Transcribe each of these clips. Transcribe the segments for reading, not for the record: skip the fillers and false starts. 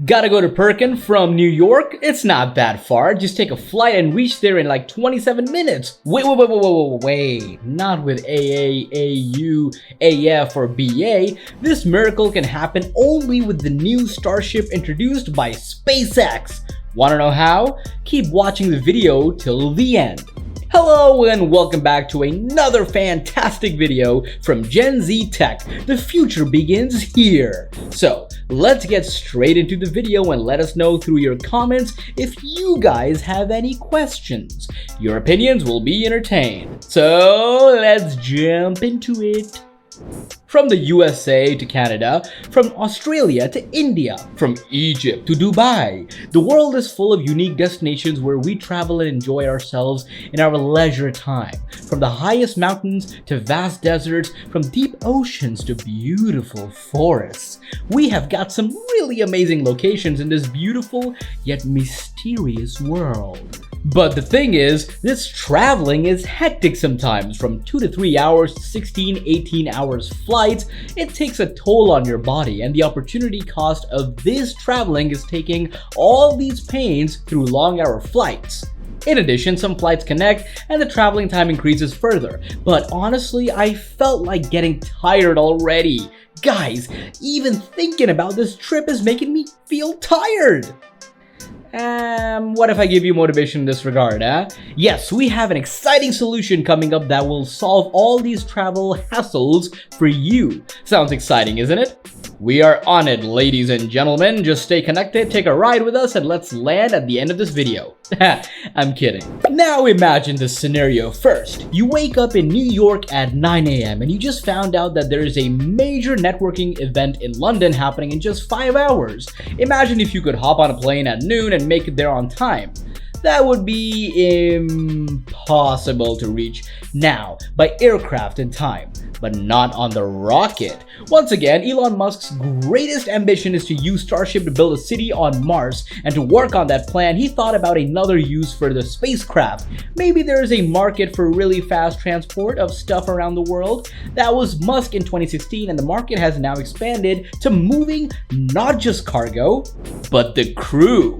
Gotta go to Peking from New York? It's not that far. Just take a flight and reach there in like 27 minutes. Wait. Not with AA, AU, AF, or BA. This miracle can happen only with the new Starship introduced by SpaceX. Wanna know how? Keep watching the video till the end. Hello and welcome back to another fantastic video from Gen Z Tech. The future begins here. So let's get straight into the video and let us know through your comments if you guys have any questions. Your opinions will be entertained. So let's jump into it. From the USA to Canada, from Australia to India, from Egypt to Dubai, the world is full of unique destinations where we travel and enjoy ourselves in our leisure time. From the highest mountains to vast deserts, from deep oceans to beautiful forests, we have got some really amazing locations in this beautiful yet mysterious world. But the thing is, this traveling is hectic sometimes. From 2 to 3 hours to 16-18 hours flights, it takes a toll on your body, and the opportunity cost of this traveling is taking all these pains through long hour flights. In addition, some flights connect and the traveling time increases further. But honestly, I felt like getting tired already. Guys, even thinking about this trip is making me feel tired. What if I give you motivation in this regard, huh? Yes, we have an exciting solution coming up that will solve all these travel hassles for you. Sounds exciting, isn't it? We are on it, ladies and gentlemen. Just stay connected, take a ride with us, and let's land at the end of this video. I'm kidding. Now imagine this scenario first. You wake up in New York at 9 a.m. and you just found out that there is a major networking event in London happening in just 5 hours. Imagine if you could hop on a plane at noon and make it there on time. That would be impossible to reach now by aircraft in time, but not on the rocket. Once again, Elon Musk's greatest ambition is to use Starship to build a city on Mars, and to work on that plan, he thought about another use for the spacecraft. Maybe there is a market for really fast transport of stuff around the world. That was Musk in 2016, and the market has now expanded to moving not just cargo, but the crew.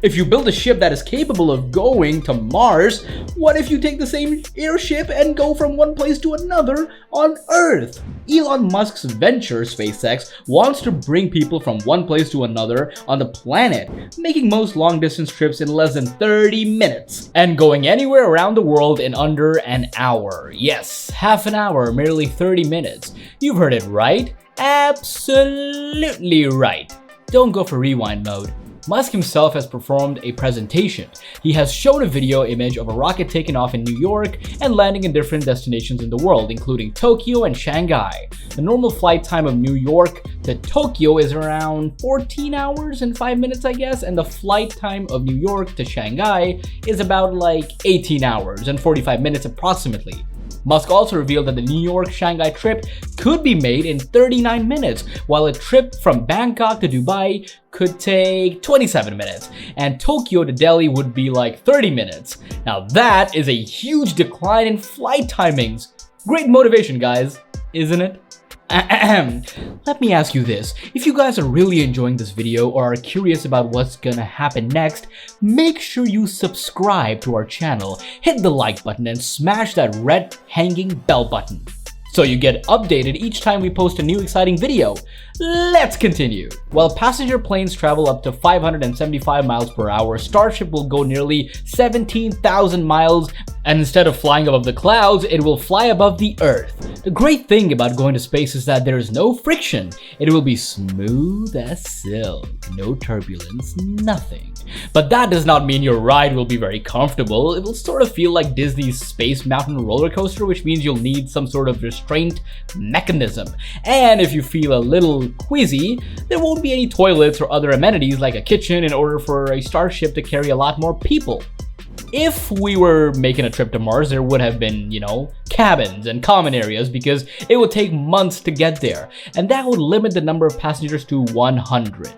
If you build a ship that is capable of going to Mars, what if you take the same airship and go from one place to another on Earth? Elon Musk's venture, SpaceX, wants to bring people from one place to another on the planet, making most long-distance trips in less than 30 minutes, and going anywhere around the world in under an hour. Yes, half an hour, merely 30 minutes. You've heard it right. Absolutely right. Don't go for rewind mode. Musk himself has performed a presentation. He has shown a video image of a rocket taking off in New York and landing in different destinations in the world, including Tokyo and Shanghai. The normal flight time of New York to Tokyo is around 14 hours and 5 minutes, I guess, and the flight time of New York to Shanghai is about like 18 hours and 45 minutes approximately. Musk also revealed that the New York-Shanghai trip could be made in 39 minutes, while a trip from Bangkok to Dubai could take 27 minutes, and Tokyo to Delhi would be like 30 minutes. Now that is a huge decline in flight timings. Great motivation, guys, isn't it? Let me ask you this. If you guys are really enjoying this video or are curious about what's gonna happen next, make sure you subscribe to our channel, hit the like button, and smash that red hanging bell button so you get updated each time we post a new exciting video. Let's continue. While passenger planes travel up to 575 miles per hour, Starship will go nearly 17,000 miles, and instead of flying above the clouds, it will fly above the Earth. The great thing about going to space is that there is no friction. It will be smooth as silk, no turbulence, nothing. But that does not mean your ride will be very comfortable. It will sort of feel like Disney's Space Mountain roller coaster, which means you'll need some sort of restraint mechanism. And if you feel a little queasy, there won't be any toilets or other amenities like a kitchen in order for a Starship to carry a lot more people. If we were making a trip to Mars, there would have been, cabins and common areas because it would take months to get there, and that would limit the number of passengers to 100.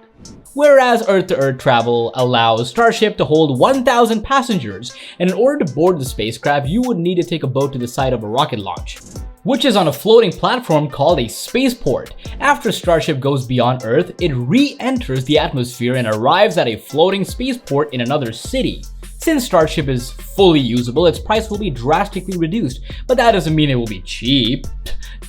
Whereas Earth-to-Earth travel allows Starship to hold 1,000 passengers, and in order to board the spacecraft, you would need to take a boat to the site of a rocket launch. which is on a floating platform called a spaceport. After Starship goes beyond Earth, it re-enters the atmosphere and arrives at a floating spaceport in another city. Since Starship is fully usable, its price will be drastically reduced, but that doesn't mean it will be cheap.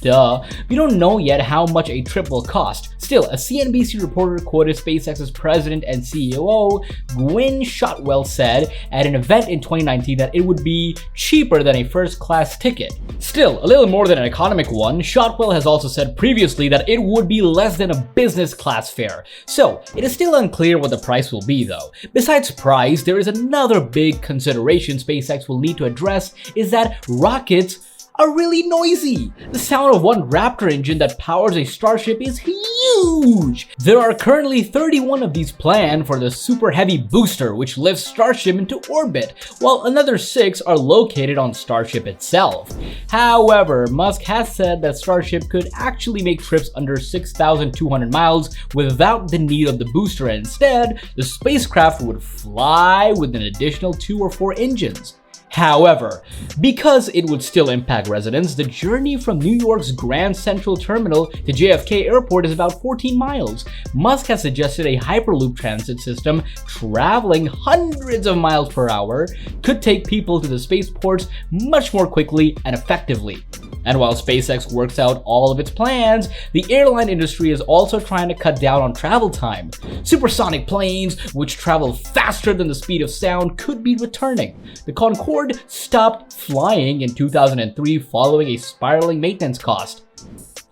Duh. We don't know yet how much a trip will cost. Still, a CNBC reporter quoted SpaceX's president and CEO, Gwynne Shotwell, said at an event in 2019 that it would be cheaper than a first-class ticket. Still, a little more than an economic one. Shotwell has also said previously that it would be less than a business class fare. So, it is still unclear what the price will be though. Besides price, there is another big consideration SpaceX will need to address, is that rockets are really noisy. The sound of one Raptor engine that powers a Starship is huge. There are currently 31 of these planned for the Super Heavy booster, which lifts Starship into orbit, while another 6 are located on Starship itself. However, Musk has said that Starship could actually make trips under 6,200 miles without the need of the booster, and instead, the spacecraft would fly with an additional 2 or 4 engines. However, because it would still impact residents, the journey from New York's Grand Central Terminal to JFK Airport is about 14 miles. Musk has suggested a Hyperloop transit system traveling hundreds of miles per hour could take people to the spaceports much more quickly and effectively. And while SpaceX works out all of its plans, the airline industry is also trying to cut down on travel time. Supersonic planes, which travel faster than the speed of sound, could be returning. The Concorde stopped flying in 2003 following a spiraling maintenance cost.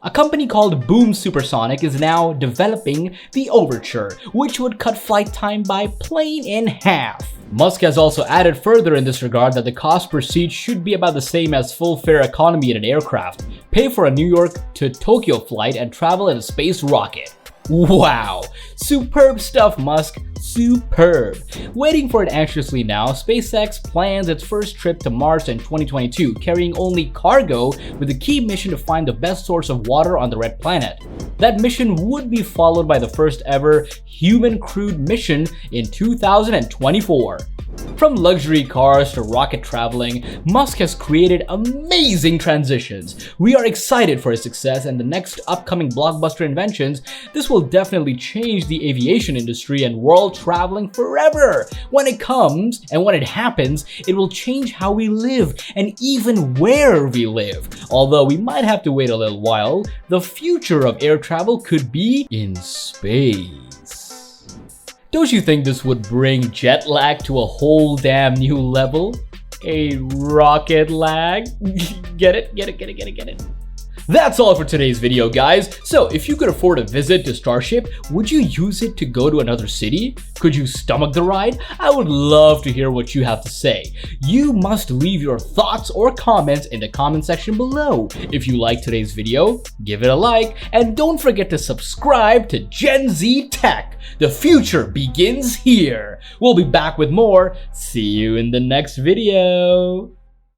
A company called Boom Supersonic is now developing the Overture, which would cut flight time by plane in half. Musk has also added further in this regard that the cost per seat should be about the same as full fare economy in an aircraft. Pay for a New York to Tokyo flight and travel in a space rocket. Wow, superb stuff, Musk. Superb. Waiting for it anxiously now, SpaceX plans its first trip to Mars in 2022, carrying only cargo with the key mission to find the best source of water on the red planet. That mission would be followed by the first ever human crewed mission in 2024. From luxury cars to rocket traveling, Musk has created amazing transitions. We are excited for his success and the next upcoming blockbuster inventions. This will definitely change the aviation industry and world traveling forever. When it comes and when it happens, it will change how we live and even where we live. Although we might have to wait a little while, the future of air travel could be in space. Don't you think this would bring jet lag to a whole damn new level? A rocket lag? Get it? Get it, get it, get it, get it. That's all for today's video, guys. So if you could afford a visit to Starship, would you use it to go to another city? Could you stomach the ride? I would love to hear what you have to say. You must leave your thoughts or comments in the comment section below. If you liked today's video, give it a like, and don't forget to subscribe to Gen Z Tech. The future begins here. We'll be back with more. See you in the next video.